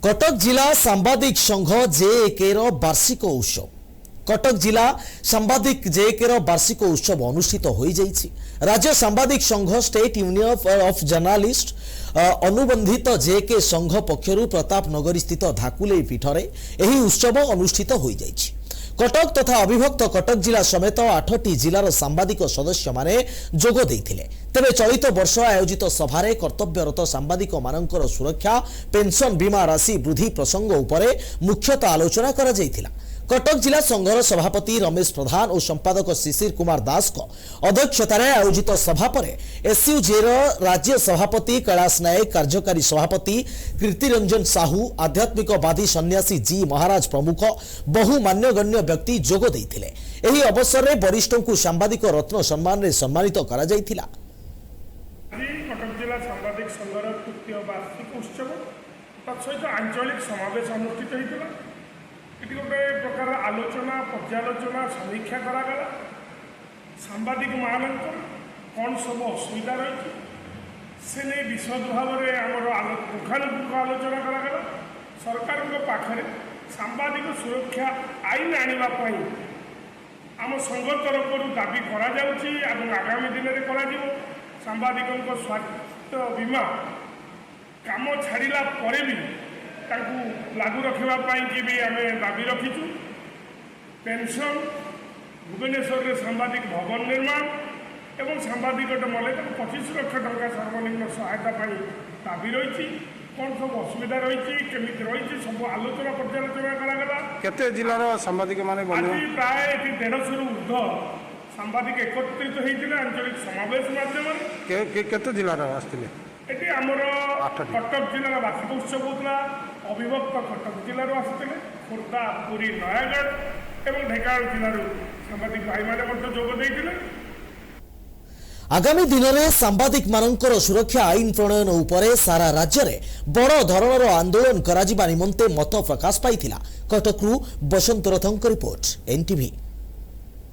कटक जिला सांबादिक संघ जे1 वार्षिक उत्सव कटक जिला सांबादिक जे1 वार्षिक उत्सव अनुष्ठित हो जाइछि। राज्य सांबादिक संघ स्टेट यूनियन ऑफ जर्नालिस्ट अनुबंधित जे1 संघ पक्षरु प्रताप नगरी स्थित धाकुले पीठरे एही उत्सव अनुष्ठित हो जाइछि। कटक तथा अविभक्त कटक जिला समेत 8टी जिलार सांबादिक सदस्य माने जोग देइथिले। तेबे चलित वर्ष आयोजित सभारे कर्तव्यरत सांबादिक मानकर सुरक्षा पेंशन बीमा राशि वृद्धि प्रसंग उपरे मुख्यतः आलोचना करा जाइथिला। कटक जिला संघर सभापति रमेश प्रधान और संपादक शिशिर कुमार दास को अध्यक्षतार आयोजित सभा पर एसयूजेर राज्य सभापति कैलाश नायक, कार्यकारी सभापति कीर्तिरंजन साहू, आध्यात्मिकवादी सन्यासी जी महाराज प्रमुख बहु मान्यगण्य व्यक्ति जोग देइथिले। एही अवसर में वरिष्ठ को सांबादिक रत्न सम्मान रे सम्मानित करा जाइथिला। कटक जिला सांबादिक संघर तृतीय वार्षिक उत्सव तत्सहित आंचलिक समावेश अनुष्ठित होता। ये गोटे प्रकार आलोचना पर्यालोचना समीक्षा करागला। सांबादिक मान कौन सब असुविधा रही से नहीं विशद भाव में आमर पुंखानुपुंख आलोचना करागला। सरकार पाखे सांबादिक सुरक्षा आईन आने आम संघ तरफ दाबी आगामी दिन में करा सांबादिक स्वास्थ्य बीमा काम छाड़ा पर भी लागू रखापी भी आम दाबी रखीचु। पेंशन भुवनेश्वर में सांबादिक भवन निर्माण एवं सांबादिक मले 25 लाख टंका सर्वनिम्न सहायता दाबी रही। कौन सब असुविधा रही केमी रही सब आलोचना पर्यालोचना करागला। केते जिलार सांबादिक माने प्राय 150 ऊर्ध्व सांबादिक एकत्रित होते आंचलिक समावेश माध्यम केते जिलार आसथिले। ये आमर कटक जिलार वार्षिक उत्सव होता। अविभक्त कटक जिलूर आसते खोर्धा, पुरी, नयागढ़ और ढेंकानाल जिलूर सांबादिक भाई मैंने जोग देते। आगामी दिन में सांबादिक मानकर सुरक्षा आईन प्रणयन उपरे सारा राज्य में बड़ धरणर आंदोलन करा निमंते मत प्रकाश पाई। कटकरू बसंत रथंक रिपोर्ट, एनटीवी।